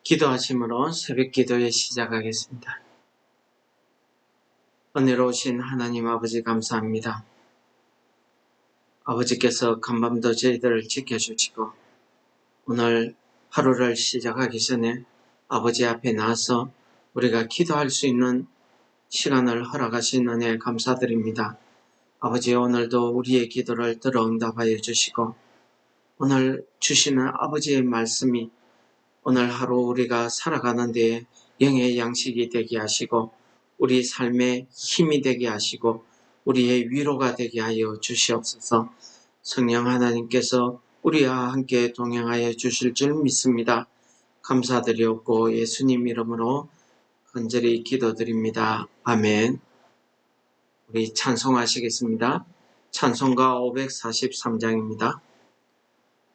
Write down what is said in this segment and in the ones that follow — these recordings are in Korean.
기도하심으로 새벽 기도에 시작하겠습니다. 은혜로우신 하나님 아버지 감사합니다. 아버지께서 간밤도 저희들을 지켜주시고 오늘 하루를 시작하기 전에 아버지 앞에 나와서 우리가 기도할 수 있는 시간을 허락하신 은혜 감사드립니다. 아버지, 오늘도 우리의 기도를 들어 응답하여 주시고 오늘 주시는 아버지의 말씀이 오늘 하루 우리가 살아가는 데에 영의 양식이 되게 하시고 우리 삶의 힘이 되게 하시고 우리의 위로가 되게 하여 주시옵소서. 성령 하나님께서 우리와 함께 동행하여 주실 줄 믿습니다. 감사드리옵고 예수님 이름으로 간절히 기도드립니다. 아멘. 우리 찬송하시겠습니다. 찬송가 543장입니다.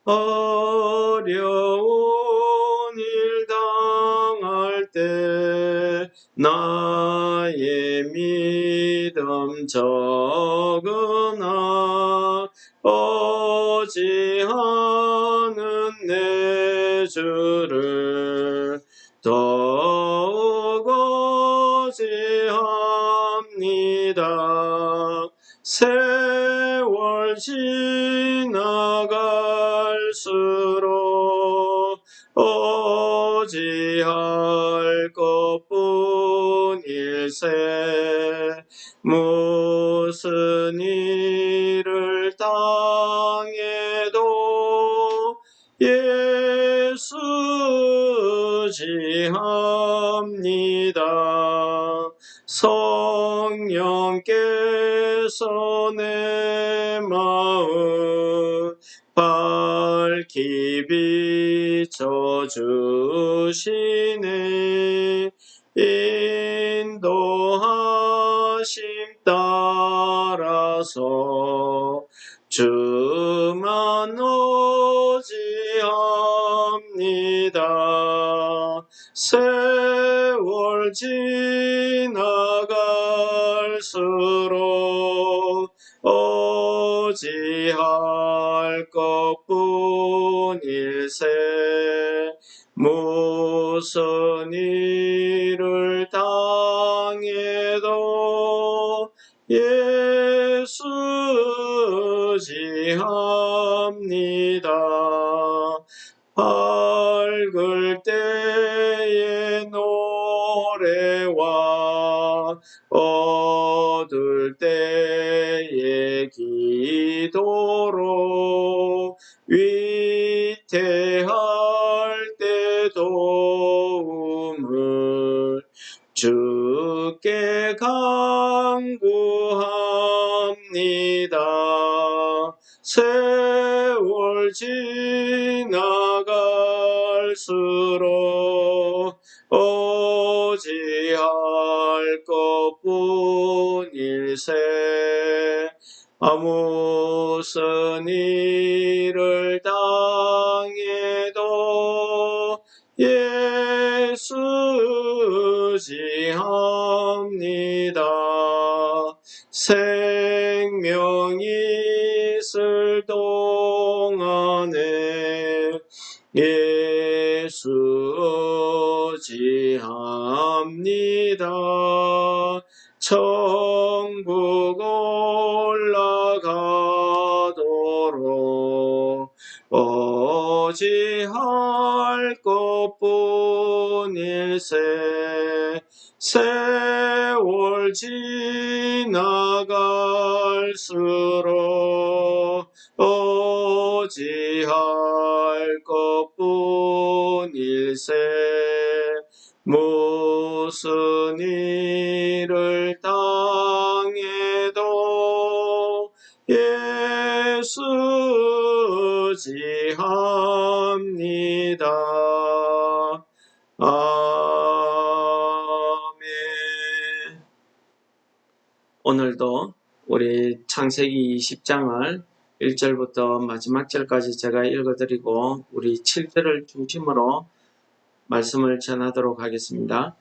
어려운 일 당할 때 나의 믿음 적으나 어지하는 내 주를 더욱 어지합니다. 세월 지나갈수록 어지할 것뿐일세. 무슨 일을 당해도 예수 지합니다. 성령께서 내 마음 밝히 비춰주시네. 인도하심 따라서 주만 의지합니다. 세월 지나갈수록 어지할 것뿐일세. 무슨 일을 당해도 예수 지합니다. 밝을 때의 노래와 어두울 때의 기도로 위태할 때 도움을 주께 간구합니다. 세월 지나갈수록 어지할 것뿐일세. 무슨 일을 당해도 예수 지합니다. 생명이 있을 동안에 예수 지합니다. 천국 올라가도록 어지할 것뿐일세. 세월 지나갈수록 어지할 것뿐일세. 무슨 일을 당해도 예수 지합니다. 아멘. 오늘도 우리 창세기 20장을 1절부터 마지막 절까지 제가 읽어드리고 우리 7절을 중심으로 말씀을 전하도록 하겠습니다.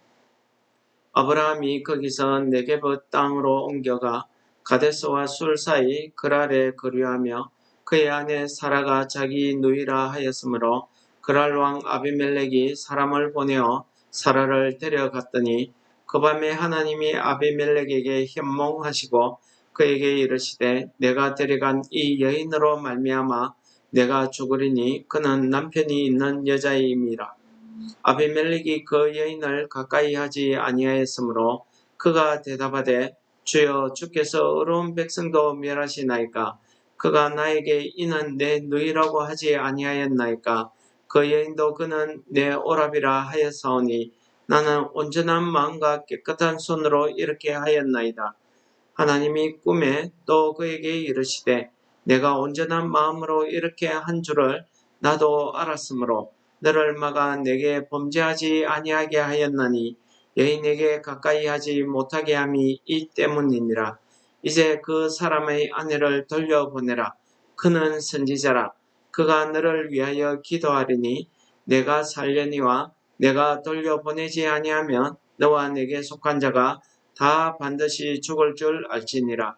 아브라함이 거기서 네게브 땅으로 옮겨가 가데스와 술 사이 그랄에 거류하며 그의 아내 사라가 자기 누이라 하였으므로 그랄 왕 아비멜렉이 사람을 보내어 사라를 데려갔더니 그 밤에 하나님이 아비멜렉에게 현몽하시고 그에게 이르시되 내가 데려간 이 여인으로 말미암아 내가 죽으리니 그는 남편이 있는 여자임이라. 아비멜렉이 그 여인을 가까이 하지 아니하였으므로 그가 대답하되 주여 주께서 의로운 백성도 멸하시나이까. 그가 나에게 이는 내 누이라고 하지 아니하였나이까. 그 여인도 그는 내 오랍이라 하였사오니 나는 온전한 마음과 깨끗한 손으로 이렇게 하였나이다. 하나님이 꿈에 또 그에게 이르시되 내가 온전한 마음으로 이렇게 한 줄을 나도 알았으므로 너를 막아 내게 범죄하지 아니하게 하였나니 여인에게 가까이 하지 못하게 함이 이 때문이니라. 이제 그 사람의 아내를 돌려보내라. 그는 선지자라. 그가 너를 위하여 기도하리니 내가 살려니와 내가 돌려보내지 아니하면 너와 내게 속한 자가 다 반드시 죽을 줄 알지니라.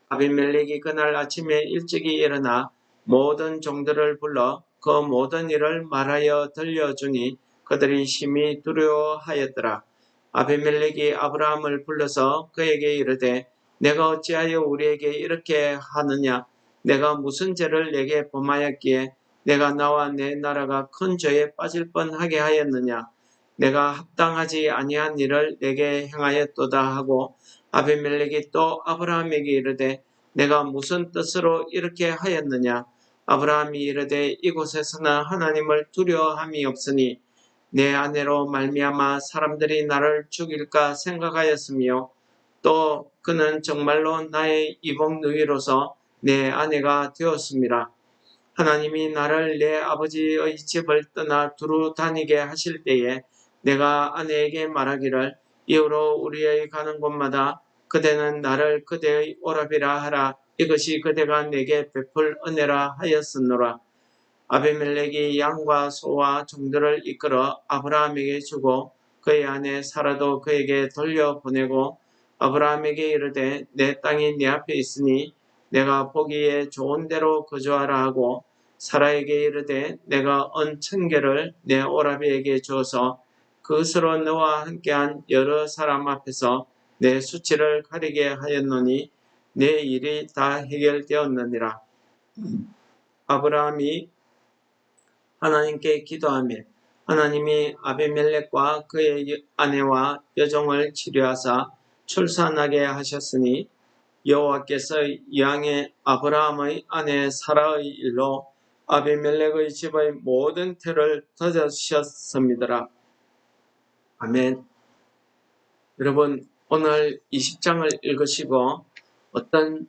아비멜렉이 그날 아침에 일찍이 일어나 모든 종들을 불러 그 모든 일을 말하여 들려주니 그들이 심히 두려워하였더라. 아비멜렉이 아브라함을 불러서 그에게 이르되 내가 어찌하여 우리에게 이렇게 하느냐. 내가 무슨 죄를 내게 범하였기에 내가 나와 내 나라가 큰 죄에 빠질 뻔하게 하였느냐. 내가 합당하지 아니한 일을 내게 행하였도다 하고 아비멜렉이 또 아브라함에게 이르되 내가 무슨 뜻으로 이렇게 하였느냐. 아브라함이 이르되 이곳에서는 하나님을 두려워함이 없으니 내 아내로 말미암아 사람들이 나를 죽일까 생각하였으며 또 그는 정말로 나의 이복 누이로서 내 아내가 되었습니다. 하나님이 나를 내 아버지의 집을 떠나 두루 다니게 하실 때에 내가 아내에게 말하기를 이후로 우리의 가는 곳마다 그대는 나를 그대의 오랍이라 하라. 이것이 그대가 내게 베풀 은혜라 하였으노라. 아비멜렉이 양과 소와 종들을 이끌어 아브라함에게 주고 그의 아내 사라도 그에게 돌려보내고 아브라함에게 이르되 내 땅이 네 앞에 있으니 내가 보기에 좋은 대로 거주하라 하고 사라에게 이르되 내가 언 1000개를 내 오라비에게 주어서 그것으로 너와 함께한 여러 사람 앞에서 내 수치를 가리게 하였노니 내 일이 다 해결되었느니라. 아브라함이 하나님께 기도하며 하나님이 아비멜렉과 그의 아내와 여종을 치료하사 출산하게 하셨으니 여호와께서 이왕에 아브라함의 아내 사라의 일로 아비멜렉의 집의 모든 터를 덮으셨습니다. 아멘. 여러분 오늘 20장을 읽으시고 어떤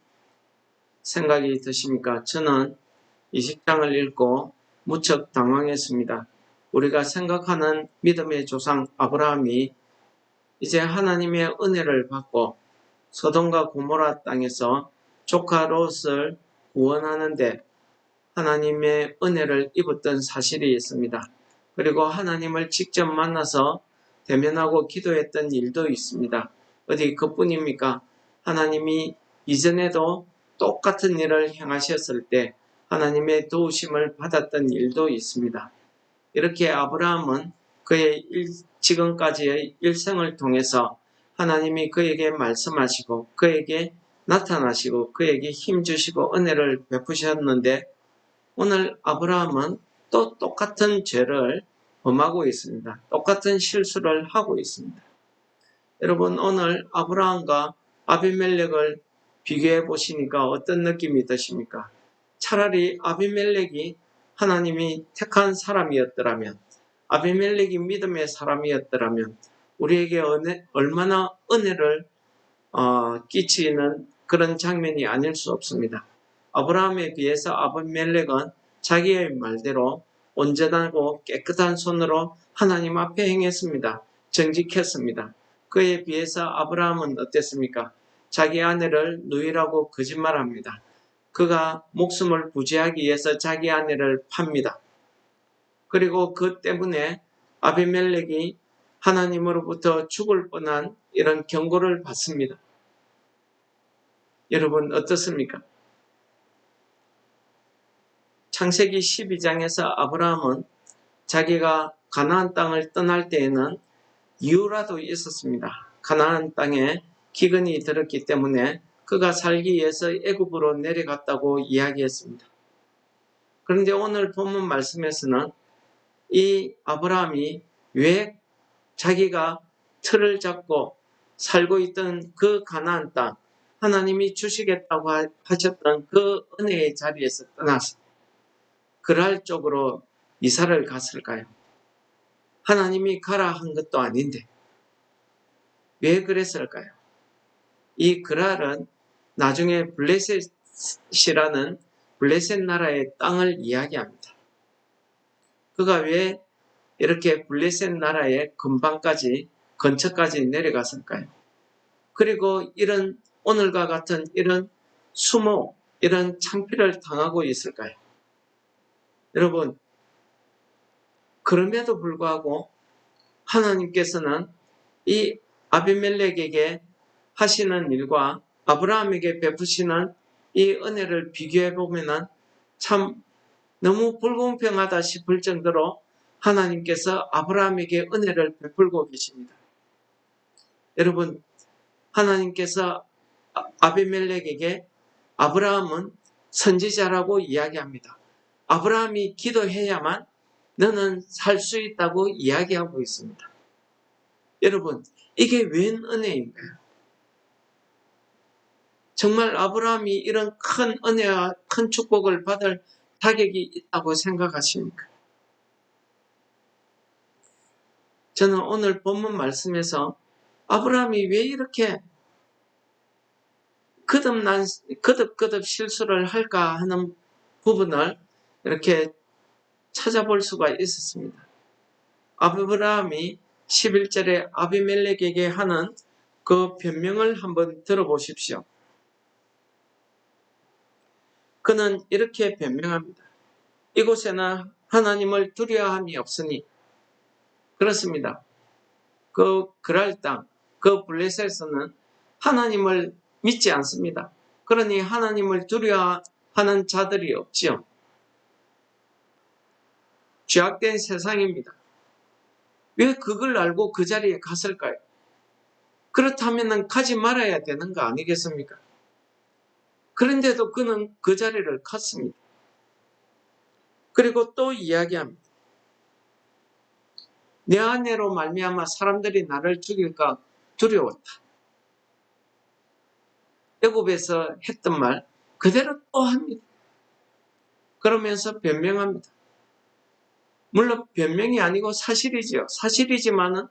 생각이 드십니까? 저는 20장을 읽고 무척 당황했습니다. 우리가 생각하는 믿음의 조상 아브라함이 이제 하나님의 은혜를 받고 소돔과 고모라 땅에서 조카 롯을 구원하는데 하나님의 은혜를 입었던 사실이 있습니다. 그리고 하나님을 직접 만나서 대면하고 기도했던 일도 있습니다. 어디 그뿐입니까? 하나님이 이전에도 똑같은 일을 행하셨을 때 하나님의 도우심을 받았던 일도 있습니다. 이렇게 아브라함은 그의 지금까지의 일생을 통해서 하나님이 그에게 말씀하시고 그에게 나타나시고 그에게 힘주시고 은혜를 베푸셨는데 오늘 아브라함은 또 똑같은 죄를 범하고 있습니다. 똑같은 실수를 하고 있습니다. 여러분 오늘 아브라함과 아비멜렉을 비교해 보시니까 어떤 느낌이 드십니까? 차라리 아비멜렉이 하나님이 택한 사람이었더라면 아비멜렉이 믿음의 사람이었더라면 우리에게 얼마나 은혜를 끼치는 그런 장면이 아닐 수 없습니다. 아브라함에 비해서 아비멜렉은 자기의 말대로 온전하고 깨끗한 손으로 하나님 앞에 행했습니다. 정직했습니다. 그에 비해서 아브라함은 어땠습니까? 자기 아내를 누이라고 거짓말합니다. 그가 목숨을 부지하기 위해서 자기 아내를 팝니다. 그리고 그 때문에 아비멜렉이 하나님으로부터 죽을 뻔한 이런 경고를 받습니다. 여러분 어떻습니까? 창세기 12장에서 아브라함은 자기가 가나안 땅을 떠날 때에는 이유라도 있었습니다. 가나안 땅에 기근이 들었기 때문에 그가 살기 위해서 애굽으로 내려갔다고 이야기했습니다. 그런데 오늘 본문 말씀에서는 이 아브라함이 왜 자기가 틀을 잡고 살고 있던 그 가나안 땅, 하나님이 주시겠다고 하셨던 그 은혜의 자리에서 떠나서 그랄 쪽으로 이사를 갔을까요? 하나님이 가라 한 것도 아닌데 왜 그랬을까요? 이 그랄은 나중에 블레셋이라는 블레셋 나라의 땅을 이야기합니다. 그가 왜 이렇게 블레셋 나라의 근처까지 내려갔을까요? 그리고 이런 오늘과 같은 이런 수모, 이런 창피를 당하고 있을까요? 여러분, 그럼에도 불구하고 하나님께서는 이 아비멜렉에게 하시는 일과 아브라함에게 베푸시는 이 은혜를 비교해 보면은 참 너무 불공평하다 싶을 정도로 하나님께서 아브라함에게 은혜를 베풀고 계십니다. 여러분, 하나님께서 아비멜렉에게 아브라함은 선지자라고 이야기합니다. 아브라함이 기도해야만 너는 살 수 있다고 이야기하고 있습니다. 여러분, 이게 웬 은혜인가요? 정말 아브라함이 이런 큰 은혜와 큰 축복을 받을 자격이 있다고 생각하십니까? 저는 오늘 본문 말씀에서 아브라함이 왜 이렇게 거듭 실수를 할까 하는 부분을 이렇게 찾아볼 수가 있었습니다. 아브라함이 11절에 아비멜렉에게 하는 그 변명을 한번 들어보십시오. 그는 이렇게 변명합니다. 이곳에는 하나님을 두려워함이 없으니 그렇습니다. 그 그랄 땅, 그 블레셋에서는 하나님을 믿지 않습니다. 그러니 하나님을 두려워하는 자들이 없지요. 죄악된 세상입니다. 왜 그걸 알고 그 자리에 갔을까요? 그렇다면 가지 말아야 되는 거 아니겠습니까? 그런데도 그는 그 자리를 갔습니다. 그리고 또 이야기합니다. 내 아내로 말미암아 사람들이 나를 죽일까 두려웠다. 애굽에서 했던 말 그대로 또 합니다. 그러면서 변명합니다. 물론 변명이 아니고 사실이죠. 사실이지만은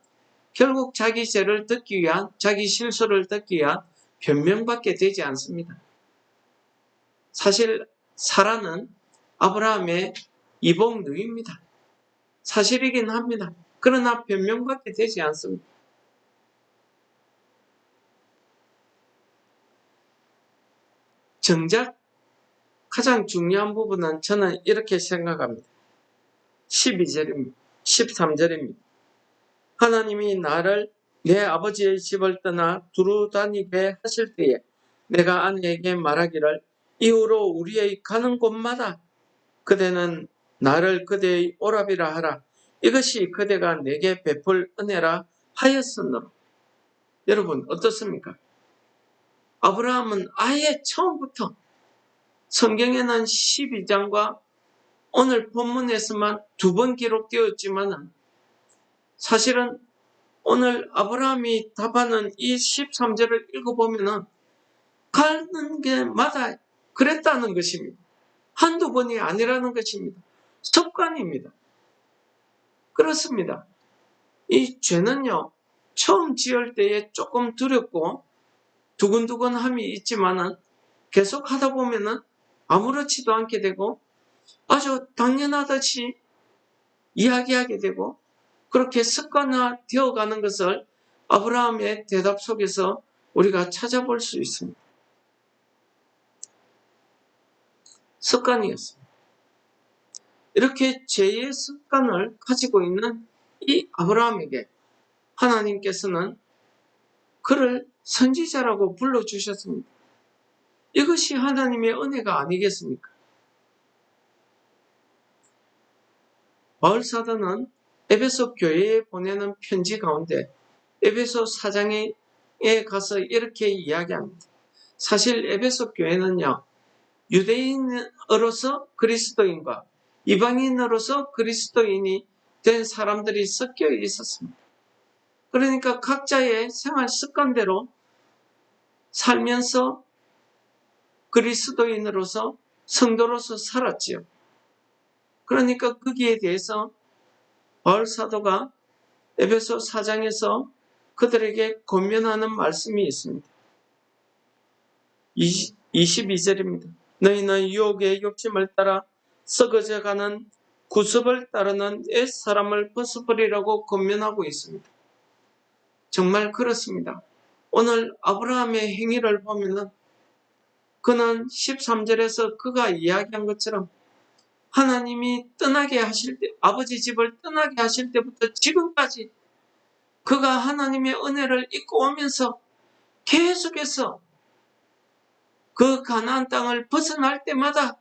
결국 자기 죄를 덮기 위한, 자기 실수를 덮기 위한 변명밖에 되지 않습니다. 사실 사라는 아브라함의 이복 누이입니다. 사실이긴 합니다. 그러나 변명밖에 되지 않습니다. 정작 가장 중요한 부분은 저는 이렇게 생각합니다. 12절입니다. 13절입니다. 하나님이 나를 내 아버지의 집을 떠나 두루 다니게 하실 때에 내가 아내에게 말하기를 이후로 우리의 가는 곳마다 그대는 나를 그대의 오랍이라 하라. 이것이 그대가 내게 베풀 은혜라 하였으므로. 여러분 어떻습니까? 아브라함은 아예 처음부터 성경에는 12장과 오늘 본문에서만 2번 기록되었지만 사실은 오늘 아브라함이 답하는 이 13절을 읽어보면 가는 게마다 그랬다는 것입니다. 한두 번이 아니라는 것입니다. 습관입니다. 그렇습니다. 이 죄는요, 처음 지을 때에 조금 두렵고 두근두근함이 있지만은 계속 하다 보면은 아무렇지도 않게 되고 아주 당연하듯이 이야기하게 되고 그렇게 습관화 되어가는 것을 아브라함의 대답 속에서 우리가 찾아볼 수 있습니다. 습관이었습니다. 이렇게 죄의 습관을 가지고 있는 이 아브라함에게 하나님께서는 그를 선지자라고 불러주셨습니다. 이것이 하나님의 은혜가 아니겠습니까? 바울 사도는 에베소 교회에 보내는 편지 가운데 에베소 4장에 가서 이렇게 이야기합니다. 사실 에베소 교회는요, 유대인으로서 그리스도인과 이방인으로서 그리스도인이 된 사람들이 섞여 있었습니다. 그러니까 각자의 생활 습관대로 살면서 그리스도인으로서 성도로서 살았지요. 그러니까 거기에 대해서 바울 사도가 에베소 4장에서 그들에게 권면하는 말씀이 있습니다. 22절입니다. 너희는 유혹의 욕심을 따라 썩어져가는 구습을 따르는 옛사람을 벗어버리라고 권면하고 있습니다. 정말 그렇습니다. 오늘 아브라함의 행위를 보면은 그는 13절에서 그가 이야기한 것처럼 하나님이 떠나게 하실 때, 아버지 집을 떠나게 하실 때부터 지금까지 그가 하나님의 은혜를 잊고 오면서 계속해서 그 가나안 땅을 벗어날 때마다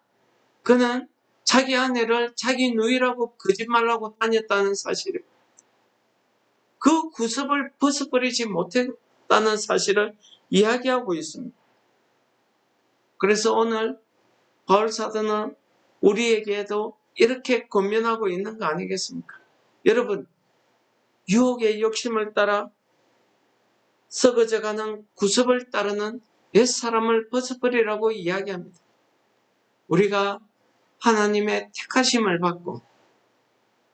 그는 자기 아내를 자기 누이라고 거짓말하고 다녔다는 사실을, 그 구습을 벗어버리지 못했다는 사실을 이야기하고 있습니다. 그래서 오늘 바울 사도는 우리에게도 이렇게 권면하고 있는 거 아니겠습니까? 여러분, 유혹의 욕심을 따라 썩어져가는 구습을 따르는 옛사람을 벗어버리라고 이야기합니다. 우리가 하나님의 택하심을 받고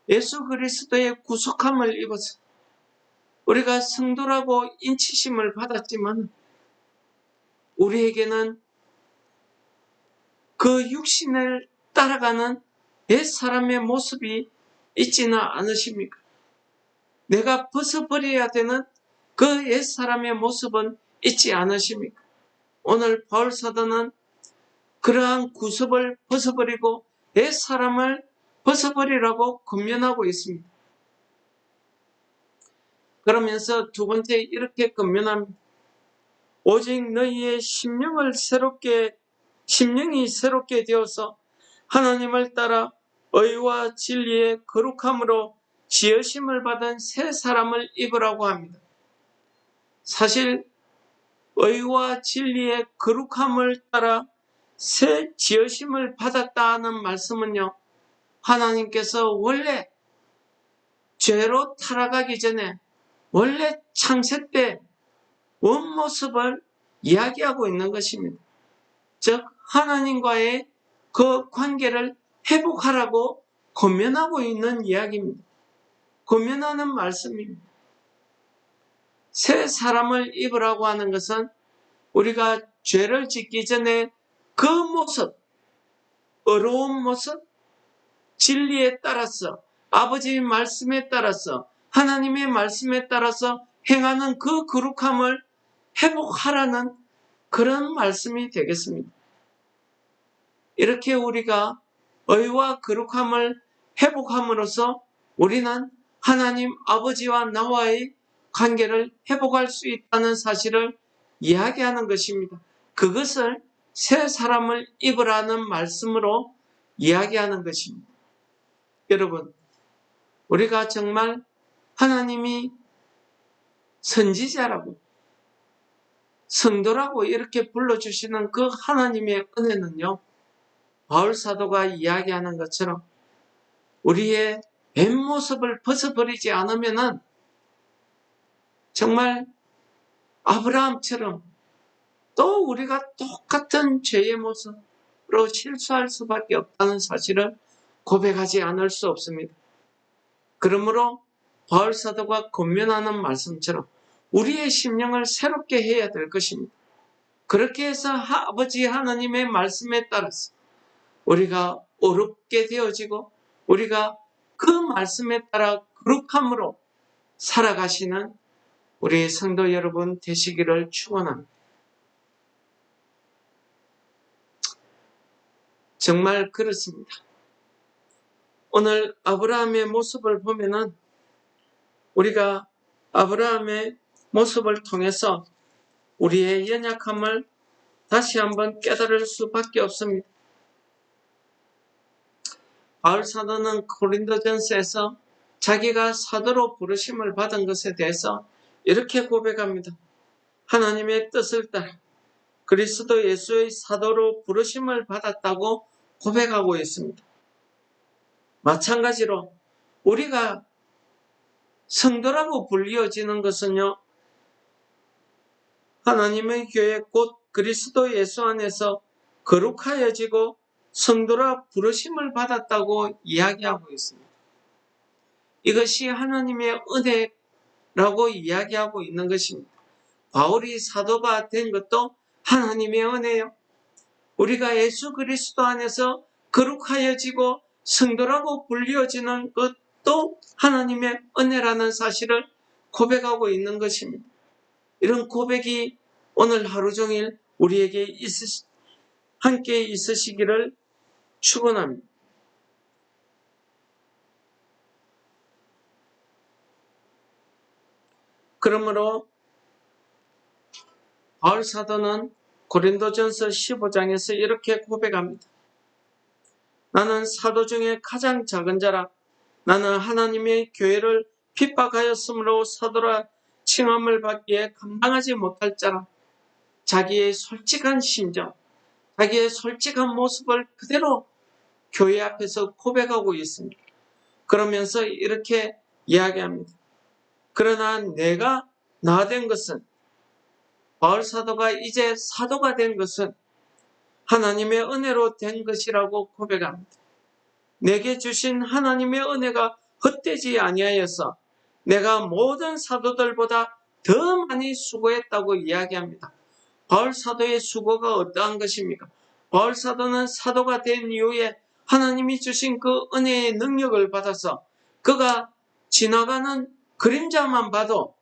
예수 그리스도의 구속함을 입어서 우리가 성도라고 인치심을 받았지만 우리에게는 그 육신을 따라가는 옛사람의 모습이 있지는 않으십니까? 내가 벗어버려야 되는 그 옛사람의 모습은 있지 않으십니까? 오늘 바울 사도는 그러한 구습을 벗어버리고 옛사람을 벗어버리라고 권면하고 있습니다. 그러면서 두 번째 이렇게 권면합니다. 오직 너희의 심령이 새롭게 되어서 하나님을 따라 의와 진리의 거룩함으로 지으심을 받은 새 사람을 입으라고 합니다. 사실 의와 진리의 거룩함을 따라 새 지으심을 받았다는 말씀은요, 하나님께서 원래 죄로 타락하기 전에 원래 창세 때 원모습을 이야기하고 있는 것입니다. 즉 하나님과의 그 관계를 회복하라고 권면하고 있는 이야기입니다. 권면하는 말씀입니다. 새 사람을 입으라고 하는 것은 우리가 죄를 짓기 전에 그 모습, 어려운 모습, 진리에 따라서 아버지의 말씀에 따라서 하나님의 말씀에 따라서 행하는 그 거룩함을 회복하라는 그런 말씀이 되겠습니다. 이렇게 우리가 의와 거룩함을 회복함으로써 우리는 하나님 아버지와 나와의 관계를 회복할 수 있다는 사실을 이야기하는 것입니다. 그것을 새 사람을 입으라는 말씀으로 이야기하는 것입니다. 여러분, 우리가 정말 하나님이 선지자라고 성도라고 이렇게 불러주시는 그 하나님의 은혜는요, 바울 사도가 이야기하는 것처럼 우리의 맨모습을 벗어버리지 않으면은 정말 아브라함처럼 또 우리가 똑같은 죄의 모습으로 실수할 수밖에 없다는 사실을 고백하지 않을 수 없습니다. 그러므로 바울 사도가 권면하는 말씀처럼 우리의 심령을 새롭게 해야 될 것입니다. 그렇게 해서 아버지 하나님의 말씀에 따라서 우리가 어렵게 되어지고 우리가 그 말씀에 따라 거룩함으로 살아가시는 우리 성도 여러분 되시기를 축원합니다. 정말 그렇습니다. 오늘 아브라함의 모습을 보면은 우리가 아브라함의 모습을 통해서 우리의 연약함을 다시 한번 깨달을 수밖에 없습니다. 바울 사도는 고린도전서에서 자기가 사도로 부르심을 받은 것에 대해서 이렇게 고백합니다. 하나님의 뜻을 따라 그리스도 예수의 사도로 부르심을 받았다고 고백하고 있습니다. 마찬가지로 우리가 성도라고 불리어지는 것은요, 하나님의 교회 곧 그리스도 예수 안에서 거룩하여지고 성도라 부르심을 받았다고 이야기하고 있습니다. 이것이 하나님의 은혜라고 이야기하고 있는 것입니다. 바울이 사도가 된 것도 하나님의 은혜요. 우리가 예수 그리스도 안에서 거룩하여지고 성도라고 불리어지는 것도 하나님의 은혜라는 사실을 고백하고 있는 것입니다. 이런 고백이 오늘 하루 종일 우리에게 함께 있으시기를 축원합니다. 그러므로 바울 사도는 고린도전서 15장에서 이렇게 고백합니다. 나는 사도 중에 가장 작은 자라. 나는 하나님의 교회를 핍박하였으므로 사도라 칭함을 받기에 감당하지 못할 자라. 자기의 솔직한 심정, 자기의 솔직한 모습을 그대로 교회 앞에서 고백하고 있습니다. 그러면서 이렇게 이야기합니다. 그러나 내가 나된 것은, 바울 사도가 이제 사도가 된 것은 하나님의 은혜로 된 것이라고 고백합니다. 내게 주신 하나님의 은혜가 헛되지 아니하여서 내가 모든 사도들보다 더 많이 수고했다고 이야기합니다. 바울 사도의 수고가 어떠한 것입니까? 바울 사도는 사도가 된 이후에 하나님이 주신 그 은혜의 능력을 받아서 그가 지나가는 그림자만 봐도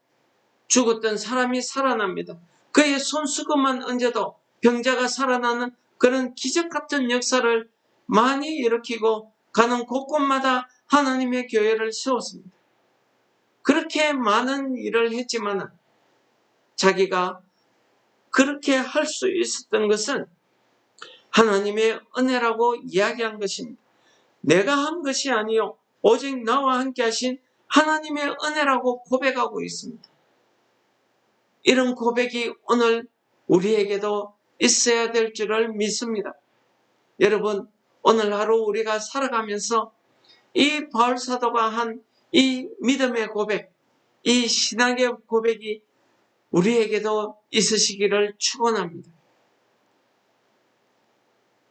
죽었던 사람이 살아납니다. 그의 손수건만 얹어도 병자가 살아나는 그런 기적 같은 역사를 많이 일으키고 가는 곳곳마다 하나님의 교회를 세웠습니다. 그렇게 많은 일을 했지만 자기가 그렇게 할 수 있었던 것은 하나님의 은혜라고 이야기한 것입니다. 내가 한 것이 아니요 오직 나와 함께 하신 하나님의 은혜라고 고백하고 있습니다. 이런 고백이 오늘 우리에게도 있어야 될 줄을 믿습니다. 여러분, 오늘 하루 우리가 살아가면서 이 바울 사도가 한 이 믿음의 고백, 이 신앙의 고백이 우리에게도 있으시기를 축원합니다.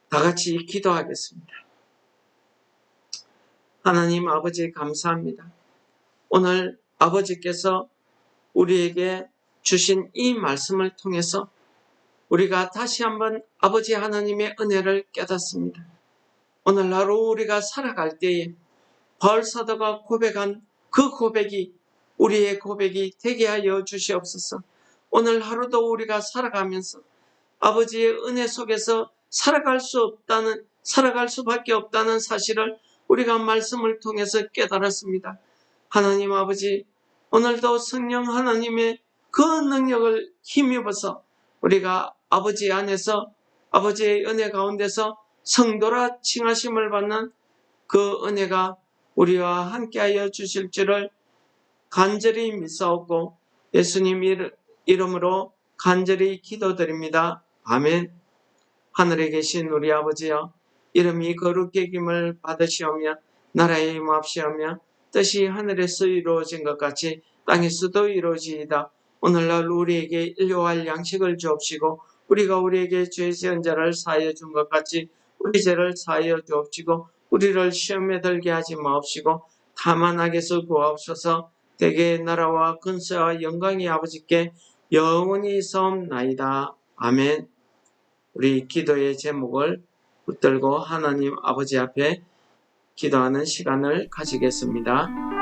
다 같이 기도하겠습니다. 하나님 아버지 감사합니다. 오늘 아버지께서 우리에게 주신 이 말씀을 통해서 우리가 다시 한번 아버지 하나님의 은혜를 깨닫습니다. 오늘 하루 우리가 살아갈 때에 바울 사도가 고백한 그 고백이 우리의 고백이 되게 하여 주시옵소서. 오늘 하루도 우리가 살아가면서 아버지의 은혜 속에서 살아갈 수밖에 없다는 사실을 우리가 말씀을 통해서 깨달았습니다. 하나님 아버지, 오늘도 성령 하나님의 그 능력을 힘입어서 우리가 아버지 안에서 아버지의 은혜 가운데서 성도라 칭하심을 받는 그 은혜가 우리와 함께하여 주실 줄을 간절히 믿사옵고 예수님 이름으로 간절히 기도드립니다. 아멘. 하늘에 계신 우리 아버지여, 이름이 거룩히 여김을 받으시오며 나라에 임합시오며 뜻이 하늘에서 이루어진 것 같이 땅에서도 이루어지이다. 오늘날 우리에게 일용할 양식을 주옵시고 우리가 우리에게 죄 지은 자를 사하여 준 것 같이 우리 죄를 사하여 주옵시고 우리를 시험에 들게 하지 마옵시고 다만 악에서 구하옵소서. 대개의 나라와 근세와 영광이 아버지께 영원히 있사옵나이다. 아멘. 우리 기도의 제목을 붙들고 하나님 아버지 앞에 기도하는 시간을 가지겠습니다.